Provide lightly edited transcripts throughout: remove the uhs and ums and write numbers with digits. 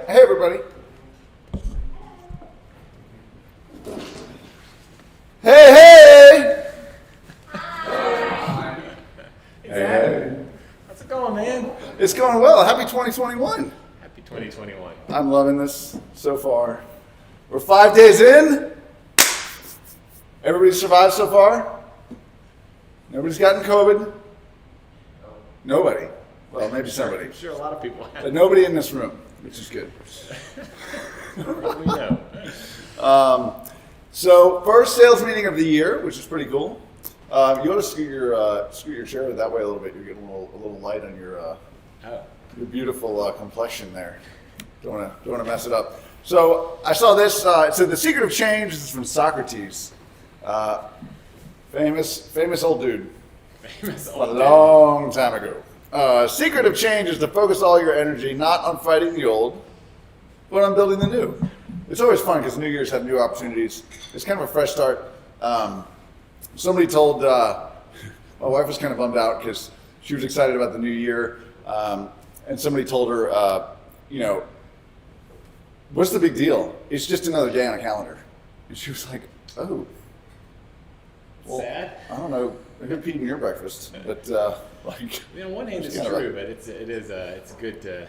Hey, everybody. Hey! Hi. Hey. How's it going, man? It's going well. Happy 2021. Happy 2021. I'm loving this so far. We're 5 days in. Everybody survived so far? Nobody's gotten COVID? Nobody. Well, maybe somebody. I'm sure a lot of people have. But nobody in this room, which is good. We know. So first sales meeting of the year, which is pretty cool. You want to scoot your chair that way a little bit. You're getting a little light on your beautiful complexion there. Don't want to mess it up. So I saw this. It said the secret of change. This is from Socrates. Famous old dude. A long time ago. Secret of change is to focus all your energy not on fighting the old, but on building the new. It's always fun because New Year's have new opportunities. It's kind of a fresh start. Somebody told, my wife was kind of bummed out because she was excited about the new year. And somebody told her, what's the big deal? It's just another day on a calendar. And she was like, oh. Well, sad? I don't know. I could be eating your breakfast, but on one hand it's true, but it's good to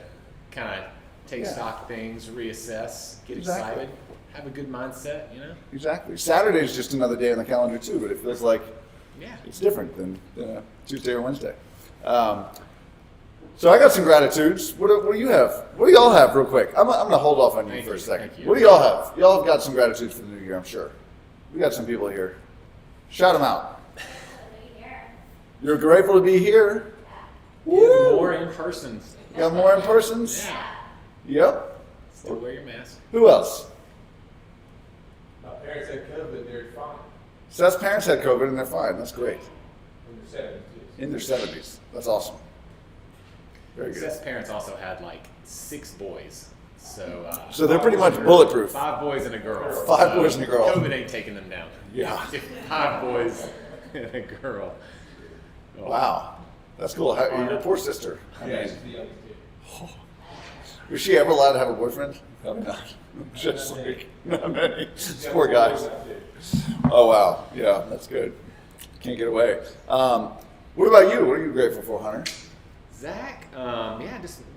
kind of take stock of things, reassess, get excited, have a good mindset, Exactly. Saturday's just another day on the calendar too, but it feels like it's different than Tuesday or Wednesday. So I got some gratitudes. What do you have? What do y'all have real quick? I'm going to hold off on you for a second. What do y'all have? Y'all have got some gratitudes for the new year, I'm sure. We got some people here. Shout them out. You're grateful to be here? Woo! More in-persons. You got more in-persons? Yeah. Yep. Still wear your mask. Who else? My parents had COVID, they're fine. Seth's parents had COVID and they're fine. That's great. In their 70s. In their 70s. That's awesome. Very good. Seth's parents also had like 6 boys. So they're pretty much bulletproof. 5 boys and a girl. 5 boys and a girl. COVID ain't taking them down. Yeah. 5 boys and a girl. Oh. Wow. That's cool. Your poor sister. Yeah, she's the youngest kid. Was she ever allowed to have a boyfriend? Probably not. Just like, not many. Poor guys. Oh, wow. Yeah, that's good. Can't get away. What about you? What are you grateful for, Hunter? Zach,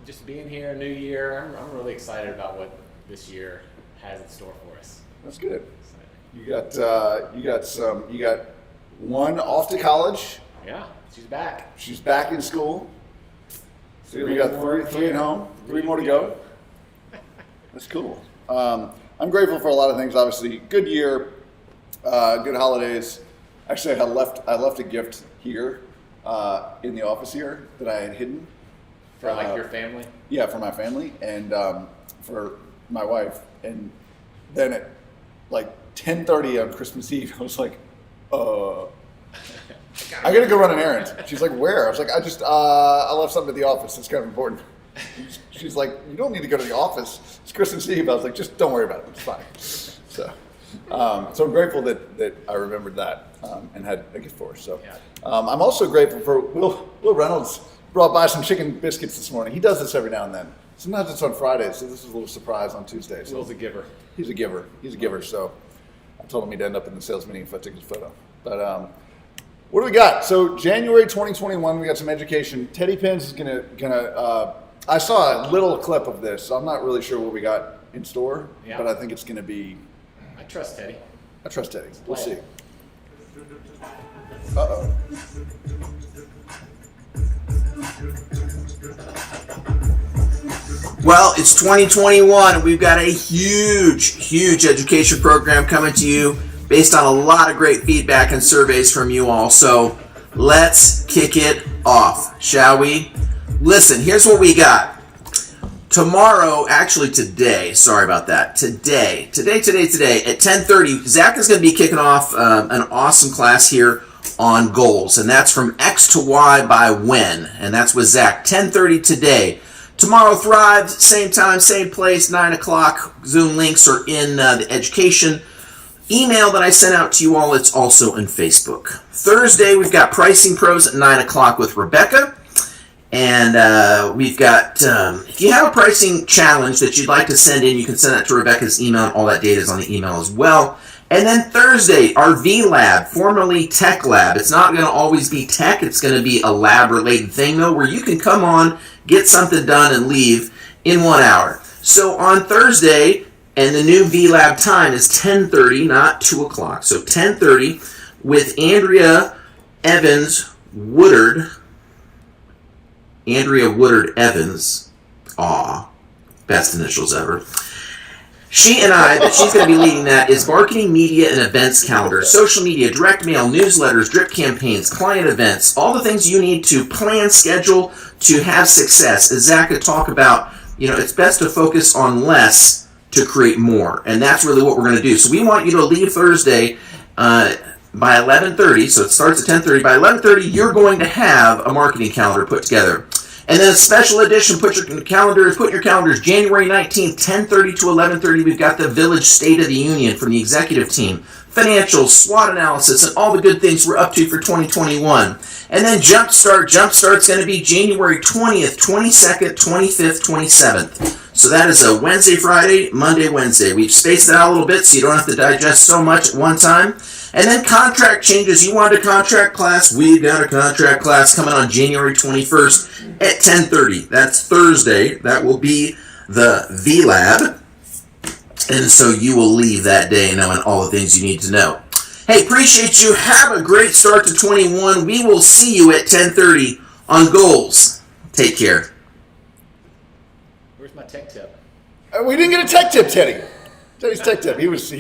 just being here, new year. I'm really excited about what this year has in store for us. That's good. You got one off to college. Yeah, she's back. She's back in school. So we got three at home. 3 more to go. That's cool. I'm grateful for a lot of things. Obviously, good year, good holidays. Actually, I left a gift here in the office here that I had hidden. For your family? Yeah, for my family and for my wife. And then at like 10:30 on Christmas Eve, I was like, I gotta go run an errand. She's like, where? I was like, I left something at the office. It's kind of important. She's like, you don't need to go to the office. It's Christmas Eve. I was like, just don't worry about it. It's fine. So I'm grateful that I remembered that and had a gift for her. So I'm also grateful for Will Reynolds brought by some chicken biscuits this morning. He does this every now and then. Sometimes it's on Fridays, so this is a little surprise on Tuesdays. So Will's a giver. He's a giver. So I told him he'd end up in the sales meeting if I took his photo. But what do we got? So January 2021, we got some education. Teddy Pins is gonna. I saw a little clip of this, so I'm not really sure what we got in store. Yeah. But I think it's gonna be. I trust Teddy. We'll see. Uh-oh. Well, it's 2021 and we've got a huge education program coming to you based on a lot of great feedback and surveys from you all. So let's kick it off, shall we? Listen, here's what we got. Tomorrow, actually today, sorry about that. Today at 10:30, Zach is going to be kicking off an awesome class here on goals, and that's from X to Y by when, and that's with Zach, 10:30 today. Tomorrow, Thrive, same time, same place, 9 o'clock. Zoom links are in the education email that I sent out to you all. It's also in Facebook. Thursday, we've got Pricing Pros at 9 o'clock with Rebecca. And we've got, if you have a pricing challenge that you'd like to send in, you can send that to Rebecca's email. All that data is on the email as well. And then Thursday, our V Lab, formerly Tech Lab. It's not going to always be tech. It's going to be a lab-related thing, though, where you can come on, get something done, and leave in 1 hour. So on Thursday, and the new V Lab time is 10:30, not 2 o'clock. So 10:30 with Andrea Woodard Evans. Aw, best initials ever. She and I, but she's going to be leading that, is marketing, media, and events calendar. Social media, direct mail, newsletters, drip campaigns, client events, all the things you need to plan, schedule, to have success. As Zach could talk about, it's best to focus on less to create more. And that's really what we're going to do. So we want you to leave Thursday by 11:30. So it starts at 10:30. By 11:30, you're going to have a marketing calendar put together. And then a special edition, put in your calendars, January 19th, 10:30 to 11:30. We've got the Village State of the Union from the executive team, financials, SWOT analysis, and all the good things we're up to for 2021. And then Jumpstart's going to be January 20th, 22nd, 25th, 27th. So that is a Wednesday, Friday, Monday, Wednesday. We've spaced it out a little bit so you don't have to digest so much at one time. And then contract changes. You wanted a contract class? We've got a contract class coming on January 21st at 10:30. That's Thursday. That will be the V-Lab. And so you will leave that day knowing all the things you need to know. Hey, appreciate you. Have a great start to 21. We will see you at 10:30 on Goals. Take care. Where's my tech tip? We didn't get a tech tip, Teddy. Teddy's tech tip. He was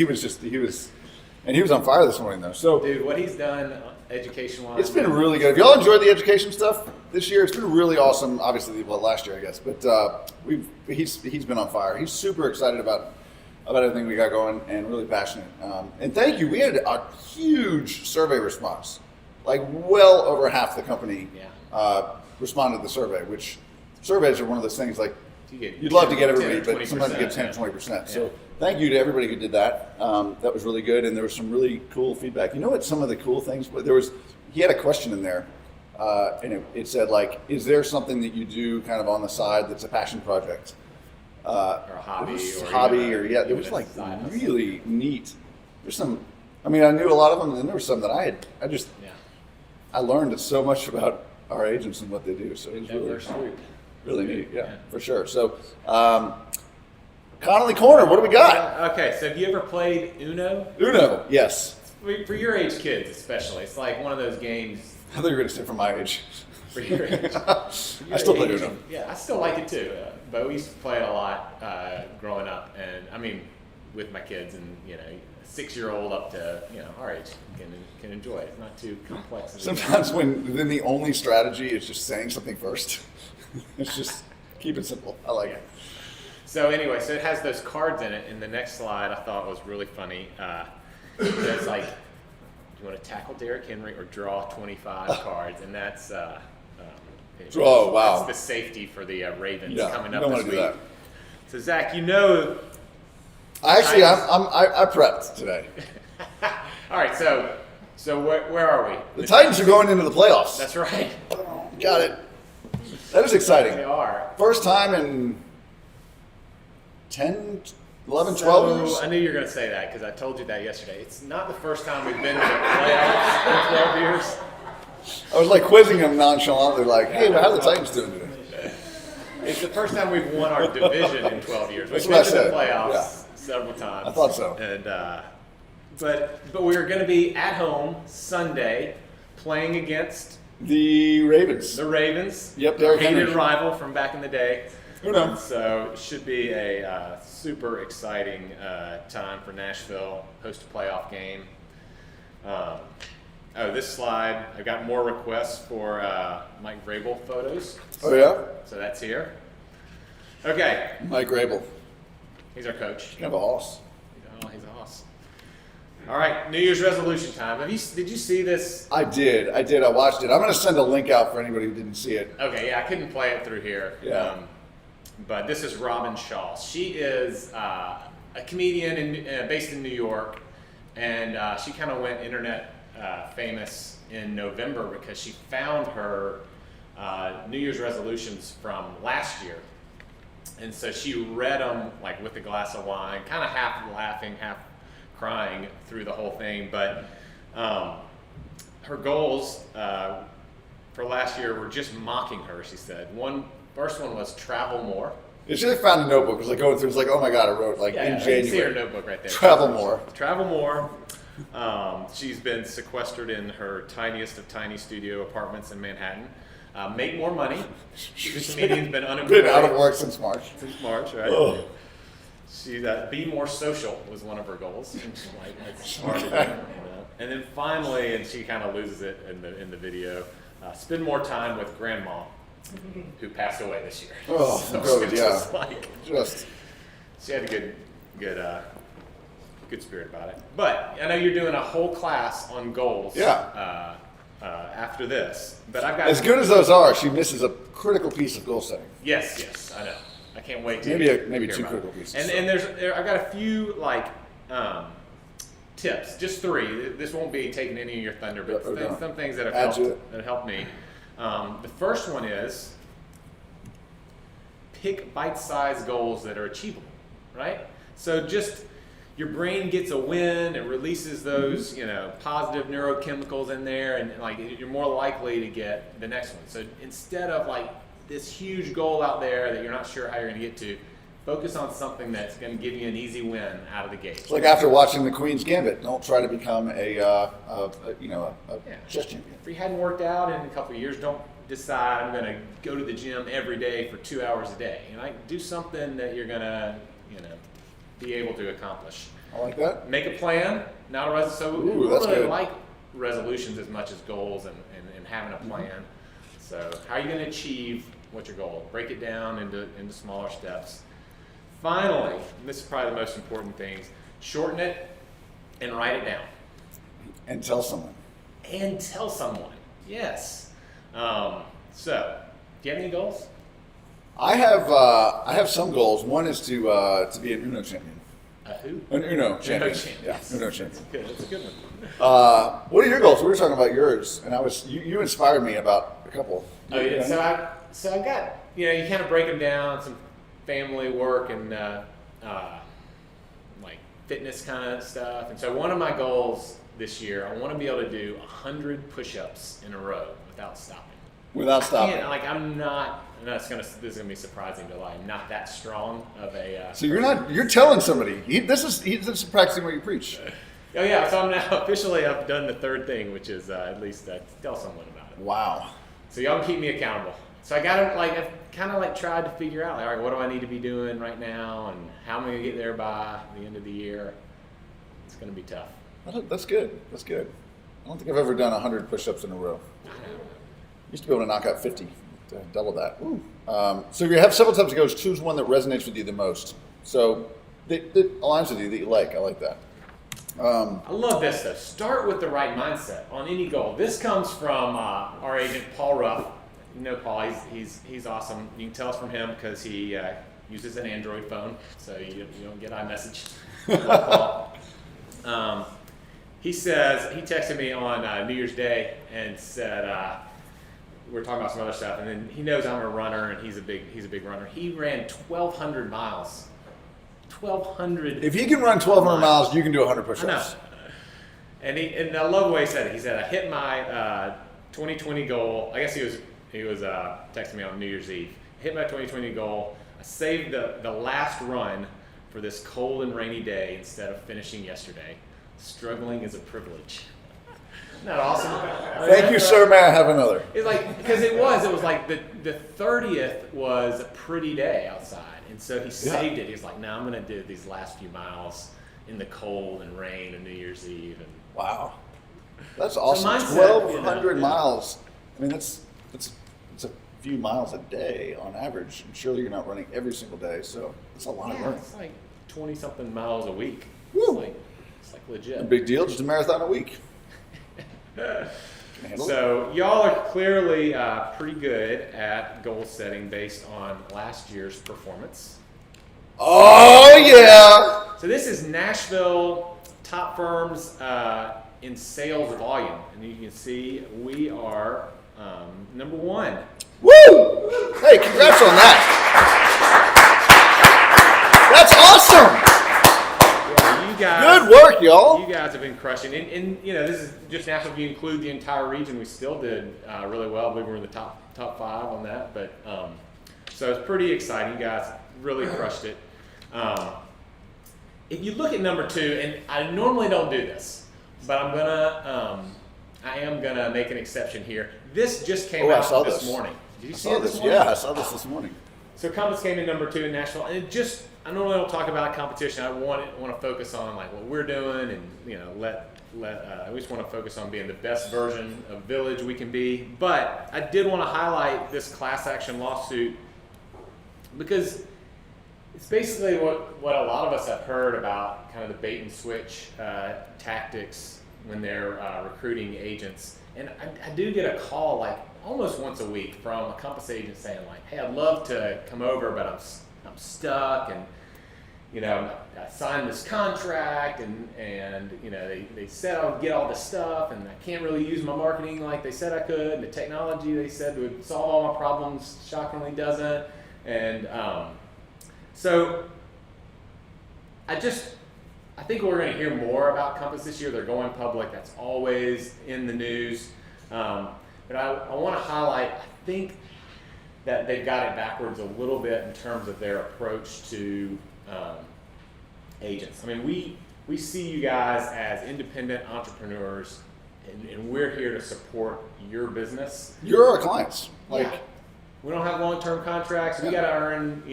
on fire this morning, though. So, Dude, what he's done education-wise. it's been really good. If y'all enjoyed the education stuff this year, it's been really awesome. Obviously, last year, I guess, but he's been on fire. He's super excited about everything we got going and really passionate. And thank you. We had a huge survey response. Like well over half the company responded to the survey, which surveys are one of those things like you'd love to get everybody, but sometimes you get 10 to 20%. So thank you to everybody who did that. That was really good, and there was some really cool feedback. You know what? Some of the cool things. He had a question in there, and it said like, "Is there something that you do kind of on the side that's a passion project, or a hobby, It was like really neat. There's some. I mean, I knew a lot of them, and then there were some that I learned so much about our agents and what they do. So it was really neat. Yeah, for sure. So, Connolly Corner, what do we got? Okay, so have you ever played Uno? Uno, yes. For your age kids especially, it's like one of those games. I thought you were going to say for my age. For your age. I still play Uno. Yeah, I still like it too. But we used to play it a lot growing up, and I mean, with my kids, and a 6-year-old up to our age can enjoy it. It's not too complex. Sometimes then the only strategy is just saying something first. It's just keep it simple. I like it. So anyway, so it has those cards in it. And the next slide I thought was really funny. It's like, do you want to tackle Derrick Henry or draw 25 cards? And that's draw. Wow. That's the safety for the Ravens coming you up don't this want to week. do that. So Zach, I prepped today. All right, so where are we? The Titans are going into the playoffs. That's right. Got it. That is exciting. They are. First time in 10, 11, 12 years. I knew you were going to say that because I told you that yesterday. It's not the first time we've been to the playoffs in 12 years. I was like quizzing them nonchalantly, like, "Hey, how are the Titans doing today?" It's the first time we've won our division in 12 years. We've That's been what I to said. the playoffs Yeah. several times. I thought so. And but we're going to be at home Sunday playing against The Ravens. the Ravens. Yep, our Derrick hated Henry. rival from back in the day. Who knows? So it should be a super exciting time for Nashville. Host a playoff game. This slide, I've got more requests for Mike Vrabel photos. Oh, yeah? So that's here. Okay. Mike Rabel. He's our coach. Kind of a hoss. Oh, he's a hoss. All right, New Year's resolution time. Did you see this? I did. I watched it. I'm going to send a link out for anybody who didn't see it. Okay, yeah, I couldn't play it through here. Yeah. But this is Robin Shaw. She is a comedian based in New York, and she kind of went internet famous in November because she found her New Year's resolutions from last year. And so she read them like with a glass of wine, kind of half laughing, half crying through the whole thing. But her goals for last year were just mocking her, she said. First one was travel more. You should have found a notebook. It was like going through, it's like, oh my God, I wrote like in You can see her January. notebook right there. Travel more. Travel more. She's been sequestered in her tiniest of tiny studio apartments in Manhattan. Make more money. This comedian's been unemployed. Been out of work since March. Since March, right? Ugh. She be more social was one of her goals. And she's like, that's hard to do, you know? And then finally, and she kind of loses it in the video, spend more time with grandma, who passed away this year. Oh, so good, she yeah. just like, Just she had a good spirit about it. But I know you're doing a whole class on goals. Yeah. After this, but I've got as good as those are, she misses a critical piece of goal setting. Yes, I know. I can't wait to Maybe hear two about critical it. pieces. And I've got a few like tips, just 3. This won't be taking any of your thunder, but some things that have helped me. The first one is pick bite-sized goals that are achievable, right? So just your brain gets a win, it releases those, positive neurochemicals in there, and like you're more likely to get the next one. So instead of like this huge goal out there that you're not sure how you're going to get to, focus on something that's going to give you an easy win out of the gate. It's like after watching the Queen's Gambit, don't try to become a chess champion. If you hadn't worked out in a couple of years, don't decide I'm going to go to the gym every day for 2 hours a day. Do something that you're going to, be able to accomplish. I like that. Make a plan, not a resolution. So we Ooh, don't that's really good. like resolutions as much as goals and having a plan. So how are you going to achieve what's your goal? Break it down into smaller steps. Finally, and this is probably the most important thing, shorten it and write it down. And tell someone. Yes. So, do you have any goals? I have some goals. One is to be an Uno champion. Who? An Uno champion. champion. Yeah, Uno champion. Good. That's a good one. What are your goals? We were talking about yours, and you inspired me about a couple. Oh yeah. So I got you kind of break them down, some family work and like fitness kind of stuff. And so one of my goals this year, I want to be able to do 100 push-ups in a row without stopping. Without stopping. I'm not. This is gonna be surprising, but I'm not that strong of a. So you're telling somebody. This is practicing what you preach. Oh yeah. So I'm now officially. I've done the third thing, which is at least tell someone about it. Wow. So y'all can keep me accountable. So I've kind of tried to figure out all right, what do I need to be doing right now, and how am I gonna get there by the end of the year? It's gonna be tough. That's good. That's good. I don't think I've ever done 100 push-ups in a row. Used to be able to knock out 50. Double that. So you have several types of goals. Choose one that resonates with you the most. So that aligns with you that you like. I like that. I love this though. Start with the right mindset on any goal. This comes from our agent Paul Ruff. You know Paul. He's awesome. You can tell us from him because he uses an Android phone, so you don't get iMessage. Love Paul. He texted me on New Year's Day and said. We were talking about some other stuff, and then he knows I'm a runner, and he's a big runner. He ran 1,200 miles. 1,200. If you can run 1,200 miles, you can do 100 push-ups. I know. And I love the way he said it. He said, "I hit my 2020 goal." I guess he was texting me on New Year's Eve. I hit my 2020 goal. I saved the last run for this cold and rainy day instead of finishing yesterday. Struggling is a privilege. Isn't that awesome? Thank you, sir. May I have another? It's like, because it was like the 30th was a pretty day outside. And so he saved it. He was like, no, I'm going to do these last few miles in the cold and rain and New Year's Eve. And Wow. That's awesome. mindset, 1,200 miles. I mean, that's a few miles a day on average. And surely you're not running every single day, so it's a lot of running. It's like 20-something miles a week. Woo. It's like legit. A big deal. Just a marathon a week. So y'all are clearly pretty good at goal setting based on last year's performance. Oh yeah! So this is Nashville top firms in sales volume, and you can see we are number one Woo! Hey, congrats on that. That's awesome. Yeah, you guys, Good work, y'all. You guys have been crushing. And this is just national. If you include the entire region, we still did really well. I believe we're in the top 5 on that. But so it's pretty exciting. You guys really crushed it. If you look at number 2, and I normally don't do this, but I am gonna make an exception here. This just came out this morning. Did you see it this morning? Yeah, I saw this morning. So Compass came in number 2 in national, and I normally don't talk about competition. I want to focus on like what we're doing, and we just want to focus on being the best version of Village we can be. But I did want to highlight this class action lawsuit because it's basically what a lot of us have heard about kind of the bait and switch tactics when they're recruiting agents. And I do get a call like almost once a week from a Compass agent saying like, hey, I'd love to come over, but I'm stuck, and I signed this contract, and they said I would get all this stuff, and I can't really use my marketing like they said I could, and the technology they said would solve all my problems shockingly doesn't. And so I think we're going to hear more about Compass this year. They're going public. That's always in the news. But I want to highlight, I think that they've got it backwards a little bit in terms of their approach to agents. I mean, we see you guys as independent entrepreneurs, and we're here to support your business. You're our clients. We don't have long-term contracts. We got to earn,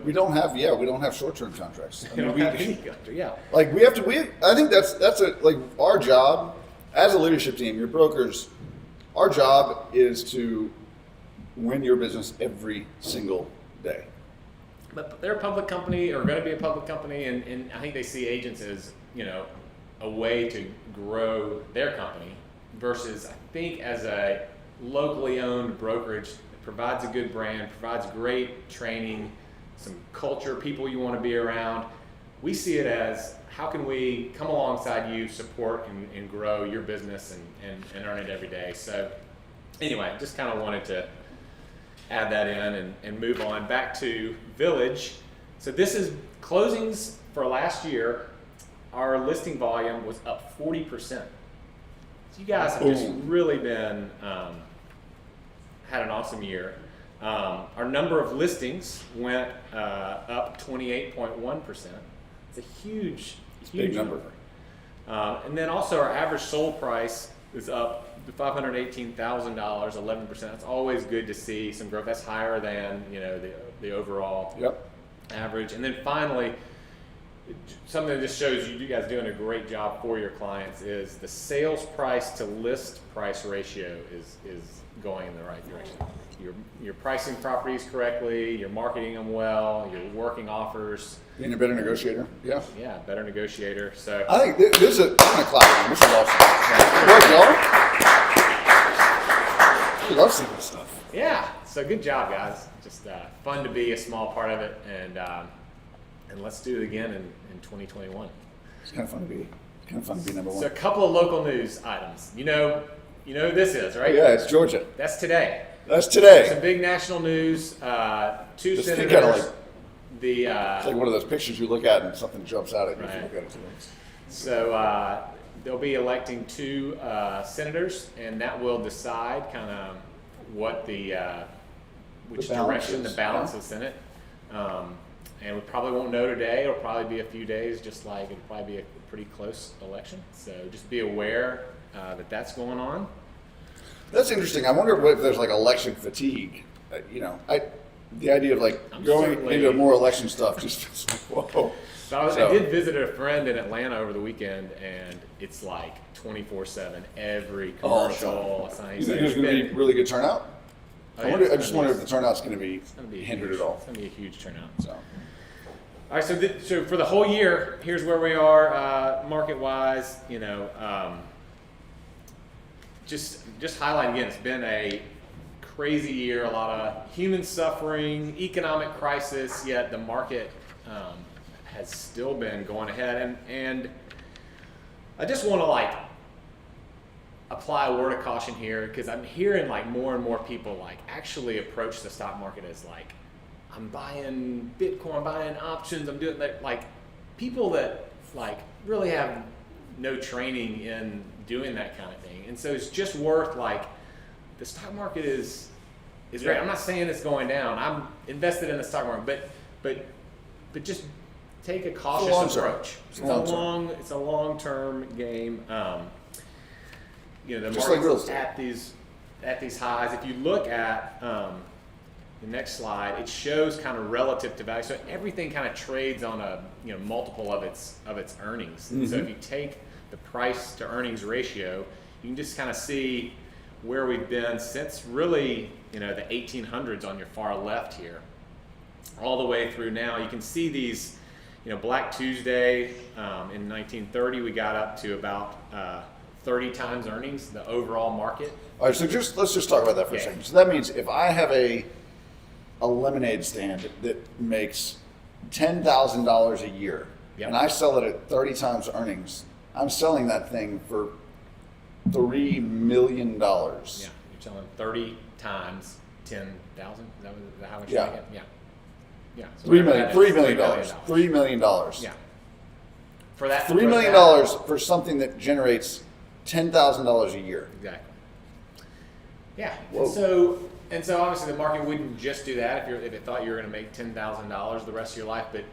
We don't have short-term contracts. I mean, don't have any contract, yeah. Like I think that's our job as a leadership team, your brokers, our job is to win your business every single day. But they're a public company, or going to be a public company, and I think they see agents as, a way to grow their company versus, I think, as a locally owned brokerage that provides a good brand, provides great training, some culture, people you want to be around. We see it as, how can we come alongside you, support and grow your business and earn it every day. So anyway, just kind of wanted to add that in and move on back to Village. So this is closings for last year. Our listing volume was up 40%. So you guys have just really been, had an awesome year. Our number of listings went up 28.1%. It's a huge Big number. And then also our average sold price is up to $518,000, 11%. That's always good to see some growth. That's higher than the overall average. And then finally, something that just shows you guys doing a great job for your clients is the sales price to list price ratio is going in the right direction. You're pricing properties correctly, you're marketing them well, you're working offers. Being a better negotiator, yeah. Yeah, better negotiator. So I think this is I'm gonna clap. This is awesome. Good work, y'all. We love seeing this stuff. Yeah, so good job, guys. Just fun to be a small part of it, and let's do it again in 2021. It's kind of fun to be number one. So a couple of local news items. You know who this is, right? Yeah, it's Georgia. That's today. That's today. Some big national news. Two This senators. thing kinda It's It's like one of those pictures you look at and something jumps out at you if you Right. look at it. So they'll be electing 2 senators, and that will decide kind of what which direction the balance of the Senate. And we probably won't know today. It'll probably be a few days, just like it'll probably be a pretty close election. So just be aware that that's going on. That's interesting. I wonder if there's like election fatigue. The idea of going into more election stuff just feels like, whoa. So I did visit a friend in Atlanta over the weekend, and it's like 24/7, every commercial. You think there's going to be really good turnout? I just wonder if the turnout's going to be hindered at all. It's going to be a huge turnout. So. All right, so for the whole year, here's where we are market-wise. Just highlighting again, it's been a crazy year, a lot of human suffering, economic crisis, yet the market has still been going ahead. And I just want to apply a word of caution here, because I'm hearing like more and more people like actually approach the stock market as like, I'm buying Bitcoin, buying options, I'm doing that. Like people that like really have no training in doing that kind of thing. And so it's just worth like, the stock market is great. I'm not saying it's going down. I'm invested in the stock market, but just take a cautious approach. It's a long-term game. The Just like real market's estate. at these highs. If you look at the next slide, it shows kind of relative to value. So everything kind of trades on a multiple of its earnings. Mm-hmm. So if you take the price to earnings ratio, you can just kind of see where we've been since really the 1800s on your far left here, all the way through now. You can see these, Black Tuesday in 1930, we got up to about 30 times earnings, the overall market. All right, so let's just talk about that for a second. So that means if I have a lemonade stand that makes $10,000 a year, Yep. and I sell it at 30 times earnings, I'm selling that thing for $3 million. Yeah, you're selling 30 times 10,000. Is that how much Yeah. you make it? Yeah. Yeah. So $3 whatever million. that is, $3 million. Yeah. For that. $3 million for something that generates $10,000 a year. Exactly. Yeah. Whoa. And so obviously the market wouldn't just do that if it thought you were going to make $10,000 the rest of your life, but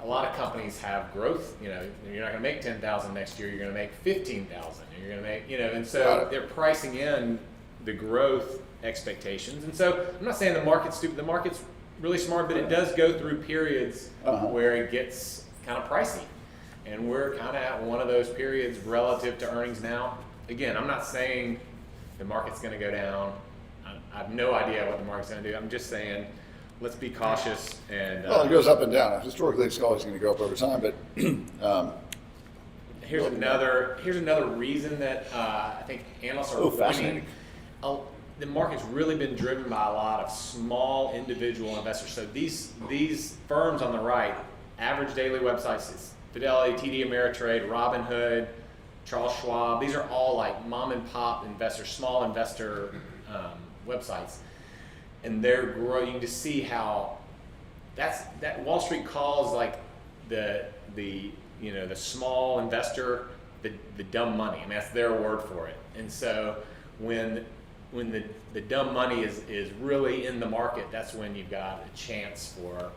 a lot of companies have growth. You're not going to make 10,000 next year. You're going to make 15,000. You're going to make, and so they're pricing in the growth expectations. And so I'm not saying the market's stupid. The market's really smart, but it does go through periods where it gets kind of pricey. And we're kind of at one of those periods relative to earnings now. Again, I'm not saying the market's going to go down. I have no idea what the market's going to do. I'm just saying, let's be cautious. And Well, it goes up and down. Historically, it's always going to go up over time, but here's another reason that I think analysts are pointing. Fascinating. The market's really been driven by a lot of small individual investors. So these firms on the right, average daily websites, is Fidelity, TD Ameritrade, Robinhood, Charles Schwab. These are all like mom and pop investors, small investor websites, and they're growing. You can just see how that Wall Street calls like the small investor the dumb money. I mean, that's their word for it. And so when the dumb money is really in the market, that's when you've got a chance for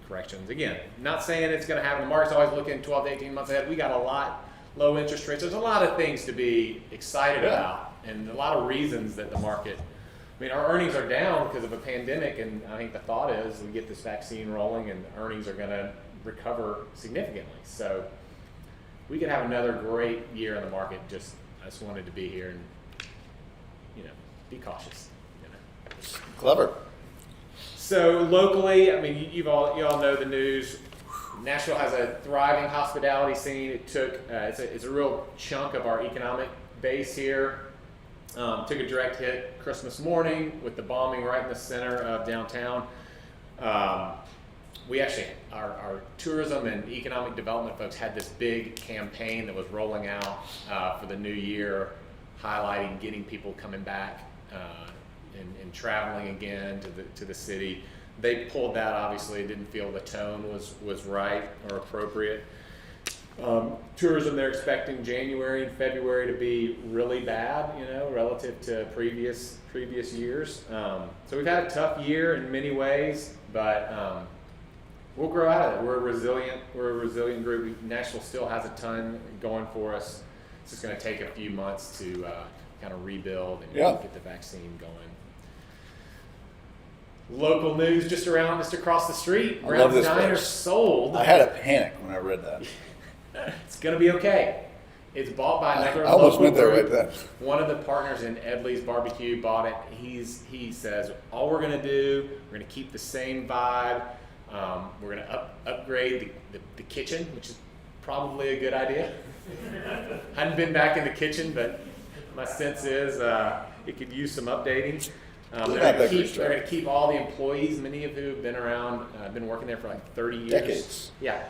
corrections. Again, not saying it's going to happen. The market's always looking 12 to 18 months ahead. We got a lot low interest rates. There's a lot of things to be excited about, and a lot of reasons that the market. I mean, our earnings are down because of a pandemic, and I think the thought is we get this vaccine rolling, and earnings are going to recover significantly. So we could have another great year in the market. I just wanted to be here and be cautious. clever. So locally, I mean, you all know the news. Nashville has a thriving hospitality scene. It took it's a real chunk of our economic base here. Took a direct hit Christmas morning with the bombing right in the center of downtown. We actually, our tourism and economic development folks had this big campaign that was rolling out for the new year, highlighting getting people coming back and traveling again to the city. They pulled that, obviously, didn't feel the tone was right or appropriate. Tourism, they're expecting January and February to be really bad, relative to previous years. So we've had a tough year in many ways, but we'll grow out of it. We're a resilient group. Nashville still has a ton going for us. It's just going to take a few months to kind of rebuild and get the vaccine going. Local news just across the street. Brown's Diner sold. I had a panic when I read that. It's going to be okay. It's bought by another I almost local went there group. right then. One of the partners in Edley's Barbecue bought it. He says, all we're going to do, we're going to keep the same vibe. We're going to upgrade the kitchen, which is probably a good idea. Hadn't been back in the kitchen, but my sense is it could use some updating. They're going to keep all the employees, many of who have been around, been working there for like 30 years. Decades. Yeah.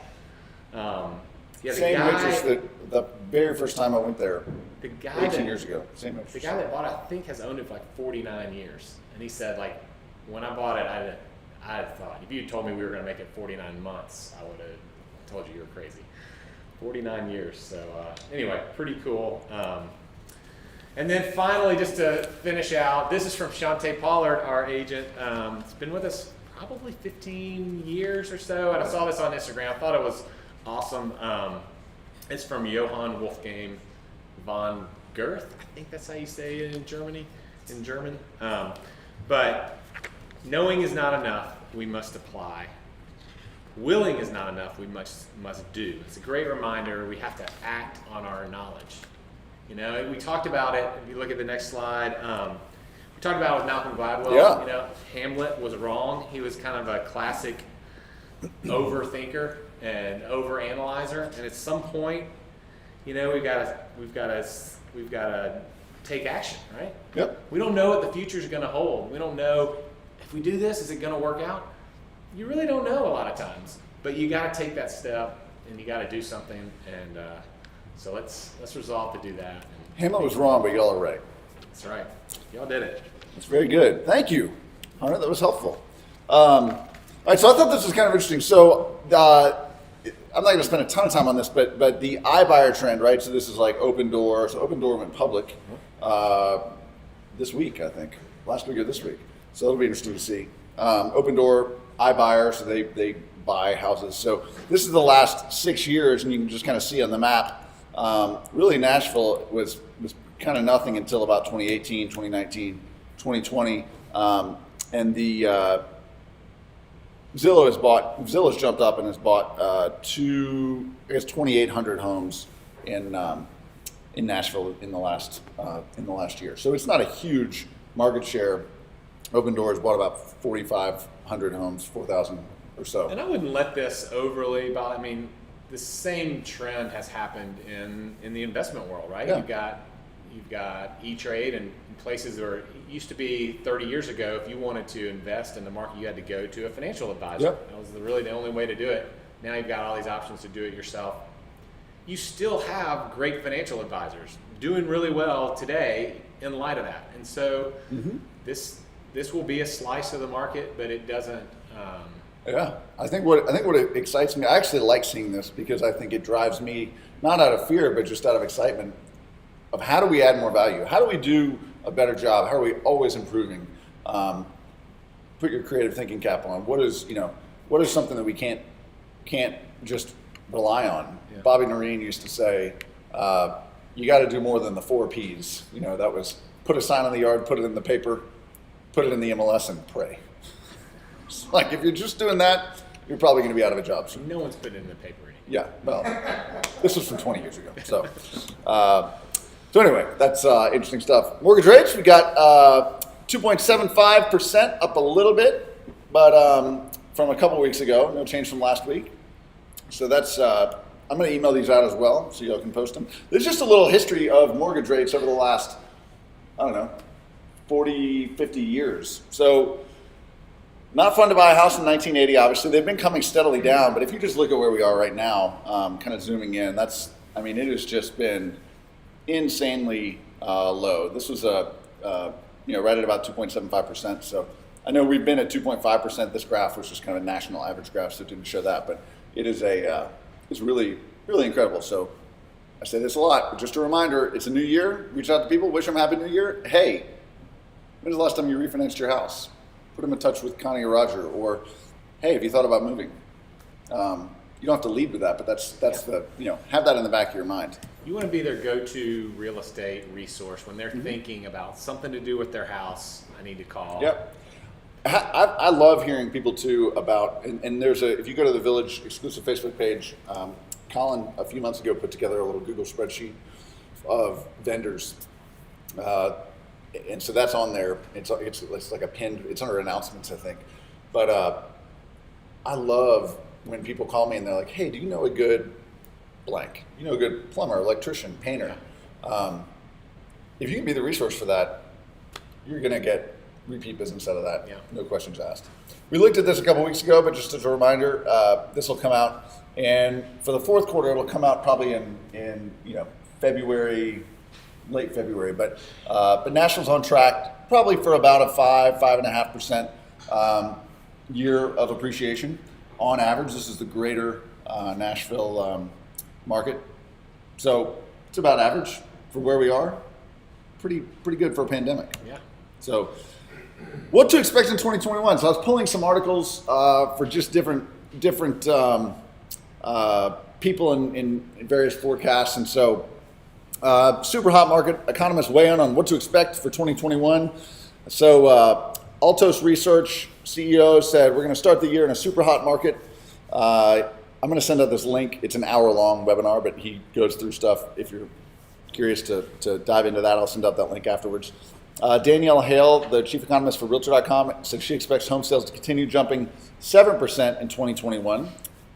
Yeah, Same waitress that the very first time I went there, the guy 18 years ago. Same waitress. The guy that bought it, I think, has owned it for like 49 years. And he said, like, when I bought it, I had thought, if you told me we were going to make it 49 months, I would have told you were crazy. 49 years. So anyway, pretty cool. And then finally, just to finish out, this is from Shantae Pollard, our agent. It's been with us probably 15 years or so. And I saw this on Instagram. I thought it was awesome. It's from Johann Wolfgang von Goethe. I think that's how you say it in German. But knowing is not enough. We must apply. Willing is not enough. We must do. It's a great reminder. We have to act on our knowledge. You know, we talked about it. If you look at the next slide, we talked about it with Malcolm Gladwell. Yeah. You know, Hamlet was wrong. He was kind of a classic overthinker and overanalyzer. And at some point, you know, we've got to take action, right? Yep. We don't know what the future is going to hold. We don't know if we do this, is it going to work out? You really don't know a lot of times, but you got to take that step and you got to do something. And so let's resolve to do that. Hamlet was wrong, but y'all are right. That's right. Y'all did it. That's very good. Thank you, Hunter. That was helpful. All right, so I thought this was kind of interesting. So I'm not going to spend a ton of time on this, but the iBuyer trend, right? So this is like Open Door. So Open Door went public this week, I think, last week or this week. So it'll be interesting to see. Open Door, iBuyer, so they buy houses. So this is the last 6 years, and you can just kind of see on the map. Really, Nashville was kind of nothing until about 2018, 2019, 2020, and the Zillow's jumped up and has bought 2,800 homes in Nashville in the last year. So it's not a huge market share. Open Doors bought about 4,500 homes, 4,000 or so. And I wouldn't let this overly bother. I mean, the same trend has happened in the investment world, right? Yeah. You've got E-Trade and places where it used to be 30 years ago, if you wanted to invest in the market, you had to go to a financial advisor. Yep. That was really the only way to do it. Now you've got all these options to do it yourself. You still have great financial advisors doing really well today in light of that. And so this will be a slice of the market, but it doesn't. Yeah, I think what excites me, I actually like seeing this because I think it drives me not out of fear, but just out of excitement of how do we add more value? How do we do a better job? How are we always improving? Put your creative thinking cap on. What is something that we can't just rely on? Yeah. Bobby Noreen used to say, you got to do more than the 4 Ps. You know, that was put a sign on the yard, put it in the paper, put it in the MLS, and pray. It's like if you're just doing that, you're probably going to be out of a job soon. No one's put it in the paper anymore. Yeah, well, this was from 20 years ago. So anyway, that's interesting stuff. Mortgage rates, we got 2.75%, up a little bit, but from a couple weeks ago, no change from last week. So that's, I'm going to email these out as well, so y'all can post them. There's just a little history of mortgage rates over the last, 40, 50 years. So not fun to buy a house in 1980, obviously. They've been coming steadily down, but if you just look at where we are right now, kind of zooming in, it has just been insanely low. This was right at about 2.75%. So I know we've been at 2.5%. This graph was just kind of a national average graph, so it didn't show that, but it is it's really, really incredible. So I say this a lot, but just a reminder, it's a new year. Reach out to people, wish them happy new year. Hey, when's the last time you refinanced your house? Put them in touch with Connie or Roger, or hey, have you thought about moving? You don't have to lead with that, but that's have that in the back of your mind. You want to be their go-to real estate resource when they're thinking about something to do with their house. I need to call. Yep. I love hearing people too about, and there's if you go to the Village exclusive Facebook page, Colin a few months ago put together a little Google spreadsheet of vendors. And so that's on there. It's like a pinned. It's under announcements, I think. But I love when people call me and they're like, "Hey, do you know a good blank? You know a good plumber, electrician, painter?" If you can be the resource for that, you're gonna get repeat business out of that. Yeah. No questions asked. We looked at this a couple weeks ago, but just as a reminder, this will come out And for the fourth quarter, it'll come out probably in February, late February. But Nashville's on track probably for about a 5.5% year of appreciation on average. This is the greater Nashville market, so it's about average for where we are. Pretty good for a pandemic. Yeah. So, what to expect in 2021? So I was pulling some articles for just different people in various forecasts, and so super hot market. Economists weigh in on what to expect for 2021. So Altos Research CEO said we're going to start the year in a super hot market. I'm going to send out this link. It's an hour-long webinar, but he goes through stuff. If you're curious to dive into that, I'll send out that link afterwards. Danielle Hale, the chief economist for Realtor.com, said she expects home sales to continue jumping 7% in 2021.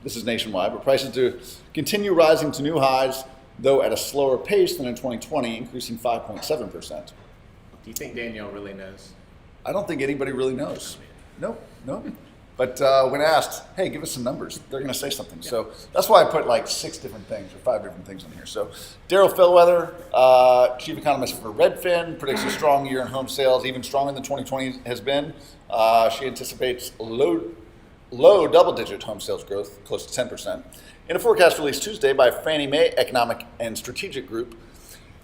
This is nationwide, but prices to continue rising to new highs, though at a slower pace than in 2020, increasing 5.7%. Do you think Danielle really knows? I don't think anybody really knows. No. But when asked, hey, give us some numbers, they're going to say something. Yeah. So that's why I put like 6 different things or 5 different things on here. So Daryl Fellweather, chief economist for Redfin, predicts a strong year in home sales, even stronger than 2020 has been. She anticipates low double-digit home sales growth, close to 10%. In a forecast released Tuesday by Fannie Mae Economic and Strategic Group,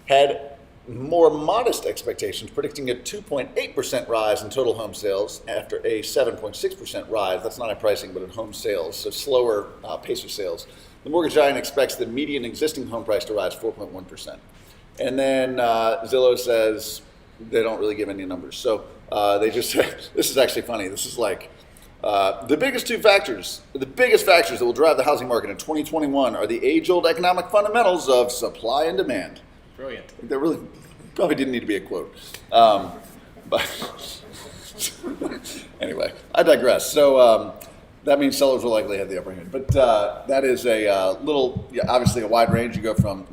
had more modest expectations, predicting a 2.8% rise in total home sales after a 7.6% rise. That's not in pricing, but in home sales, so slower pace of sales. The mortgage giant expects the median existing home price to rise 4.1%. And then Zillow says they don't really give any numbers. So they just said, this is actually funny. This is like, the biggest factors that will drive the housing market in 2021 are the age-old economic fundamentals of supply and demand. Brilliant. That really probably didn't need to be a quote. But anyway, I digress. So that means sellers will likely have the upper hand. But that is a obviously a wide range. You go from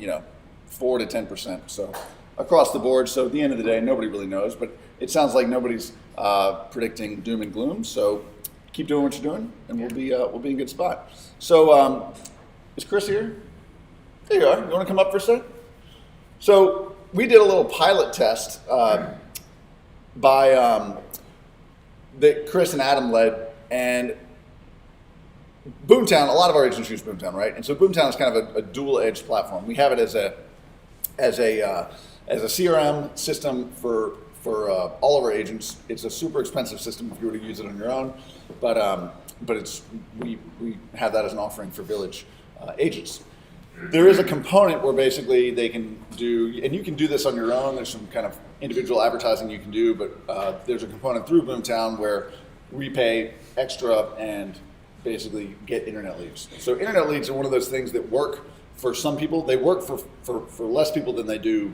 4 to 10%. So across the board. So at the end of the day, nobody really knows. But it sounds like nobody's predicting doom and gloom. So keep doing what you're doing, and we'll be in a good spot. So is Chris here? There you are. You want to come up for a sec? So we did a little pilot test that Chris and Adam led, and BoomTown. A lot of our agents use BoomTown, right? And so BoomTown is kind of a dual-edged platform. We have it as a CRM system for all of our agents. It's a super expensive system if you were to use it on your own, but we have that as an offering for Village agents. There is a component where basically they can do, and you can do this on your own. There's some kind of individual advertising you can do, but there's a component through BoomTown where we pay extra and basically get internet leads. So internet leads are one of those things that work for some people. They work for less people than they do.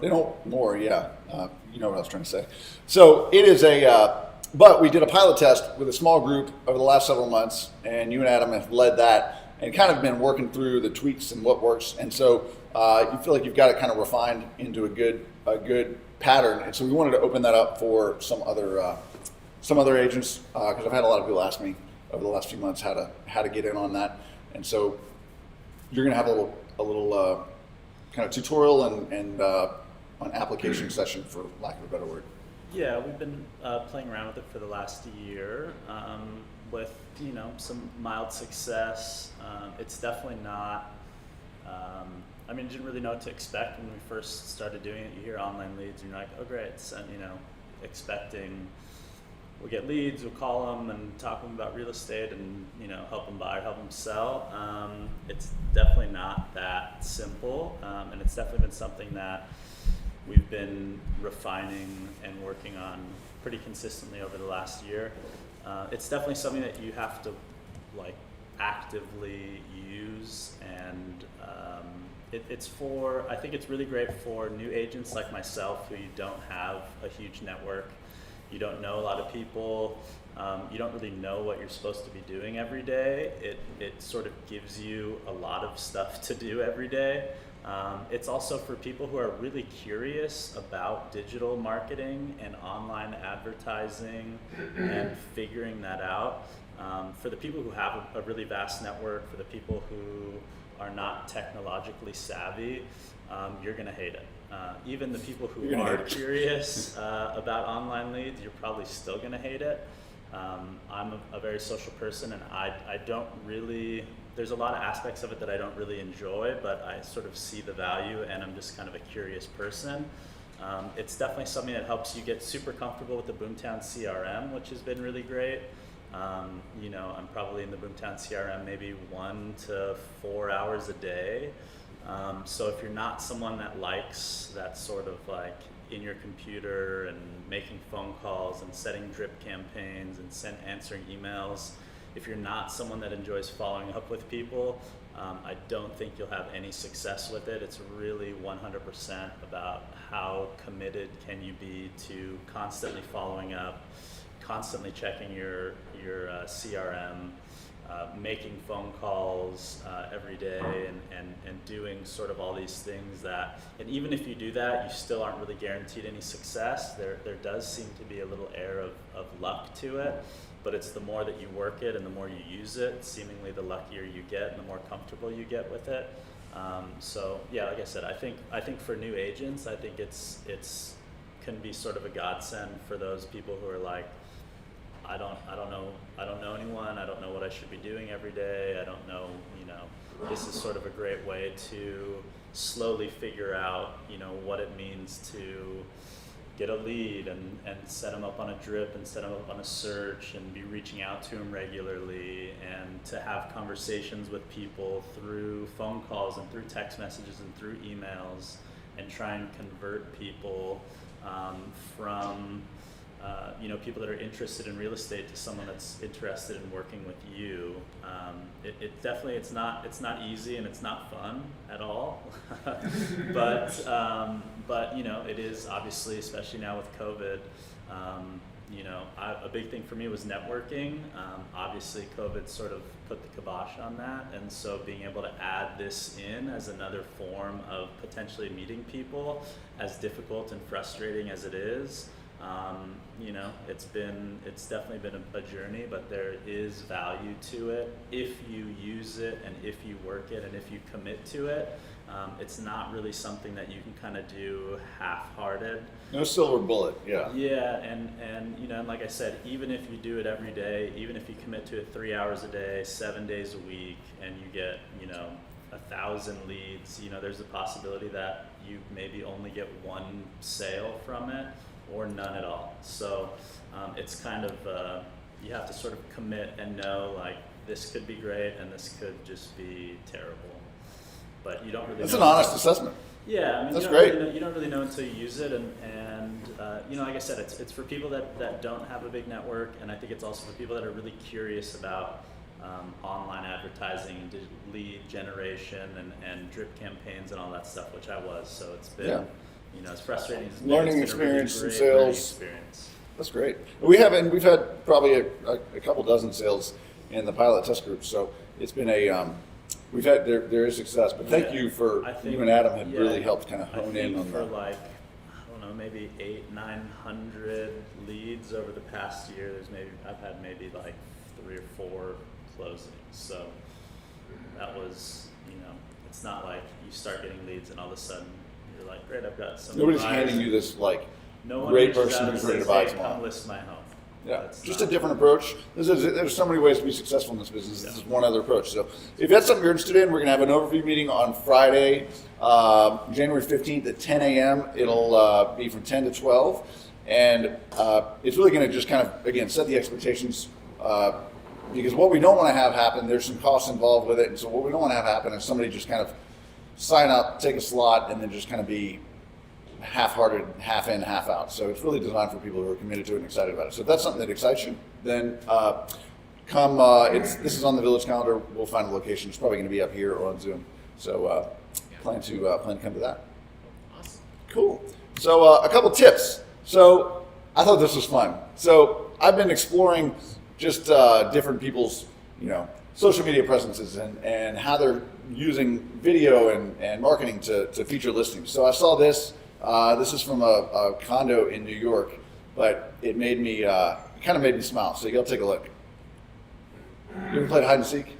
They don't more, yeah. You know what I was trying to say. So it is but we did a pilot test with a small group over the last several months, and you and Adam have led that and kind of been working through the tweaks and what works. And so you feel like you've got it kind of refined into a good pattern. And so we wanted to open that up for some other agents, because I've had a lot of people ask me over the last few months how to get in on that. And so you're going to have a little kind of tutorial and an application session, for lack of a better word. Yeah, we've been playing around with it for the last year with some mild success. It's definitely not. Didn't really know what to expect when we first started doing it. You hear online leads, and you're like, oh great, and expecting we'll get leads, we'll call them and talk to them about real estate, and help them buy or help them sell. It's definitely not that simple, and it's definitely been something that we've been refining and working on pretty consistently over the last year. It's definitely something that you have to actively use, and I think it's really great for new agents like myself who you don't have a huge network, you don't know a lot of people, you don't really know what you're supposed to be doing every day. It sort of gives you a lot of stuff to do every day. It's also for people who are really curious about digital marketing and online advertising and figuring that out. For the people who have a really vast network, for the people who are not technologically savvy, you're going to hate it. Even the people who are curious about online leads, you're probably still going to hate it. I'm a very social person, and I don't really, there's a lot of aspects of it that I don't really enjoy, but I sort of see the value, and I'm just kind of a curious person. It's definitely something that helps you get super comfortable with the BoomTown CRM, which has been really great. You know, I'm probably in the BoomTown CRM maybe 1 to 4 hours a day. So if you're not someone that likes that sort of like in your computer and making phone calls and setting drip campaigns and answering emails, if you're not someone that enjoys following up with people, I don't think you'll have any success with it. It's really 100% about how committed can you be to constantly following up, constantly checking your CRM, making phone calls every day, and doing sort of all these things that, and even if you do that, you still aren't really guaranteed any success. There does seem to be a little air of luck to it, but it's the more that you work it and the more you use it, seemingly the luckier you get and the more comfortable you get with it. So yeah, like I said, I think for new agents, I think it's can be sort of a godsend for those people who are like, I don't know anyone, I don't know what I should be doing every day, I don't know, you know, this is sort of a great way to slowly figure out, you know, what it means to get a lead and set them up on a drip and set them up on a search and be reaching out to them regularly, and to have conversations with people through phone calls and through text messages and through emails, and try and convert people from you know, people that are interested in real estate to someone that's interested in working with you. It definitely, it's not easy and it's not fun at all. But you know, it is obviously, especially now with COVID. You know, a big thing for me was networking. Obviously, COVID sort of put the kibosh on that, and so being able to add this in as another form of potentially meeting people, as difficult and frustrating as it is. You know, it's definitely been a journey, but there is value to it if you use it and if you work it and if you commit to it. It's not really something that you can kind of do half-hearted. No silver bullet, yeah. Yeah, and you know, and like I said, even if you do it every day, even if you commit to it 3 hours a day, 7 days a week, and you get, you know, 1,000 leads, you know, there's a possibility that you maybe only get one sale from it, or none at all. So it's kind of, you have to sort of commit and know, like, this could be great and this could just be terrible. But you don't really That's know. an honest assessment. Yeah, I mean, that's you great. Really know, you don't really know until you use it, and you know, like I said, it's for people that don't have a big network, and I think it's also for people that are really curious about online advertising and lead generation and drip campaigns and all that stuff, which I was. So it's been, you know, it's frustrating. It's Learning been experience a really and great learning sales. experience. That's great. We've had probably a couple dozen sales in the pilot test group, so it's been there is success. But thank you for, you and Adam have really helped kind of hone in on for that. like, I don't know, maybe 800-900 leads over the past year. I've had maybe like 3 or 4 closings. So that was, you know, it's not like you start getting leads and all of a sudden you're like, great, I've got some. Nobody's buyers. handing you this like No one great reaches person out who's and ready to says, buy "Hey, tomorrow. come list my home." Yeah, That's just not- a different approach. There's so many ways to be successful in this business. This is one other approach. So if that's something you're interested in, we're going to have an overview meeting on Friday, January 15th at 10 a.m. It'll be from 10 to 12. And it's really going to just kind of, again, set the expectations, because what we don't want to have happen, there's some costs involved with it. And so what we don't want to have happen is somebody just kind of sign up, take a slot, and then just kind of be half-hearted, half in, half out. So it's really designed for people who are committed to it and excited about it. So if that's something that excites you, then come. This is on the village calendar. We'll find a location. It's probably going to be up here or on Zoom. So plan to come to that. Awesome. Cool. So a couple tips. So I thought this was fun. So I've been exploring just different people's, you know, social media presences and how they're using video and marketing to feature listings. So I saw this. This is from a condo in New York, but it made me kind of made me smile. So you gotta take a look. You ever played hide and seek?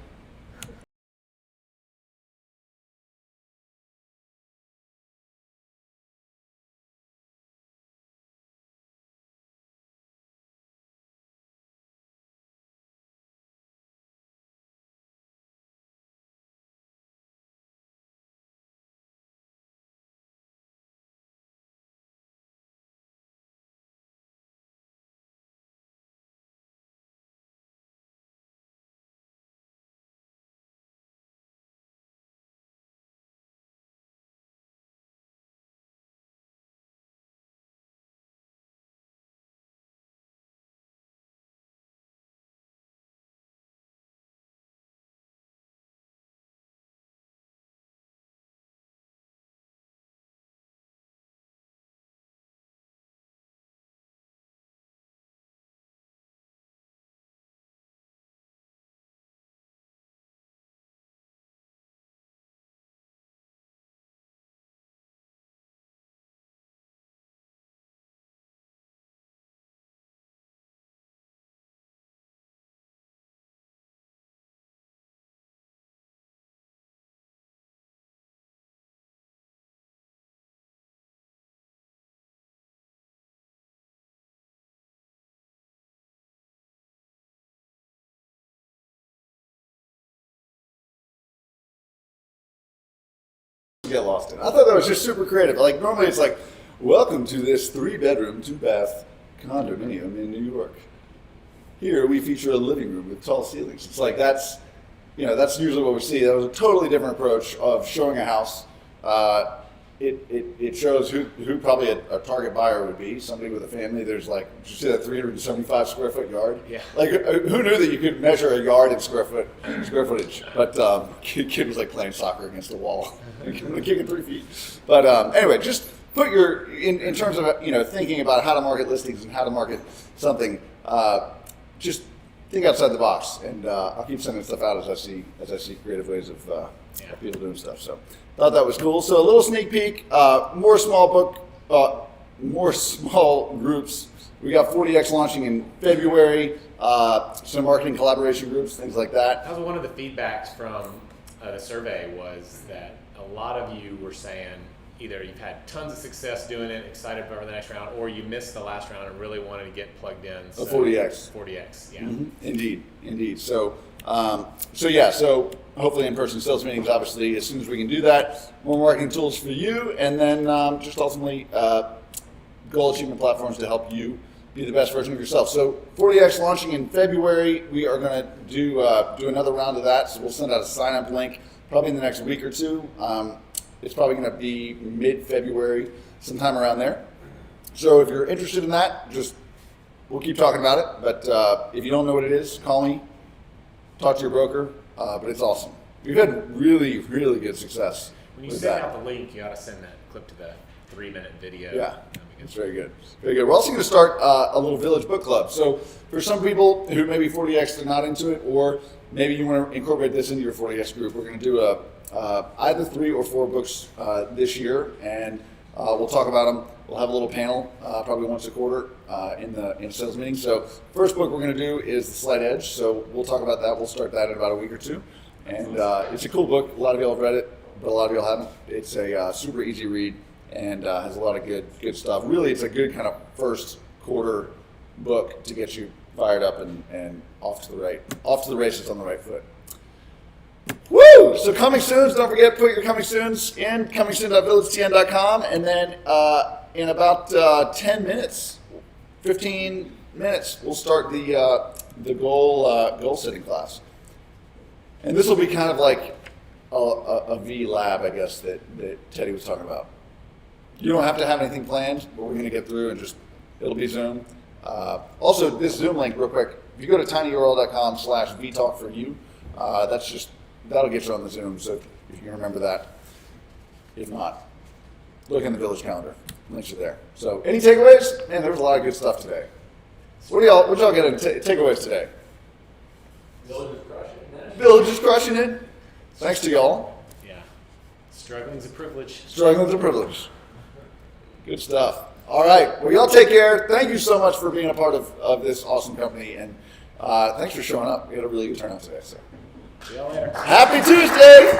Get lost in. I thought that was just super creative. Like normally it's like, welcome to this 3-bedroom, 2-bath condominium in New York. Here we feature a living room with tall ceilings. It's like that's usually what we see. That was a totally different approach of showing a house. It shows who probably a target buyer would be. Somebody with a family. There's like, did you see that 375 square foot yard? Yeah. Like who knew that you could measure a yard in square footage? But kid was like playing soccer against the wall, kicking 3 feet. But anyway, just put in terms of thinking about how to market listings and how to market something. Just think outside the box, and I'll keep sending stuff out as I see creative ways of people doing stuff. So thought that was cool. So a little sneak peek, more small groups. We got 40X launching in February. Some marketing collaboration groups, things like that. That was one of the feedbacks from the survey was that a lot of you were saying either you've had tons of success doing it, excited for the next round, or you missed the last round and really wanted to get plugged in. So, 40X. 40X, yeah. Mm-hmm. Indeed. So hopefully in-person sales meetings, obviously, as soon as we can do that, more marketing tools for you, and then just ultimately goal achievement platforms to help you be the best version of yourself. So 40X launching in February. We are going to do another round of that, so we'll send out a sign-up link probably in the next week or two. It's probably going to be mid-February, sometime around there. So if you're interested in that, we'll keep talking about it. But if you don't know what it is, call me, talk to your broker. But it's awesome. We've had really, really good success. When you with send that. out the link, you ought to send that clip to the 3-minute video. Yeah, it's very good. Very good. We're also going to start a little village book club. So for some people who maybe 40X are not into it, or maybe you want to incorporate this into your 40X group, we're going to do either 3 or 4 books this year, and we'll talk about them. We'll have a little panel probably once a quarter in the sales meeting. So first book we're going to do is The Slight Edge. So we'll talk about that. We'll start that in about a week or two. And it's a cool book. A lot of y'all have read it, but a lot of y'all haven't. It's a super easy read and has a lot of good stuff. Really, it's a good kind of first quarter book to get you fired up and off to the races on the right foot. Woo! So coming soons, don't forget, put your coming soons in, comingsoon.villagetn.com, and then in about 10 minutes, 15 minutes, we'll start the goal setting class. And this will be kind of like a V lab, I guess, that Teddy was talking about. You don't have to have anything planned, but we're going to get through and it'll be Zoom. Also, this Zoom link, real quick, if you go to tinyurl.com/vtalk4you, that'll get you on the Zoom, so if you can remember that. If not, look in the village calendar. Links are there. So, any takeaways? Man, there was a lot of good stuff today. What y'all get in takeaways today? Village is crushing it. Village is crushing it. Thanks to y'all. Yeah. Struggling's a privilege. Struggling's a privilege. Good stuff. All right. Well, y'all take care. Thank you so much for being a part of this awesome company, and thanks for showing up. We had a really good turnout today. So See y'all later. happy Tuesday.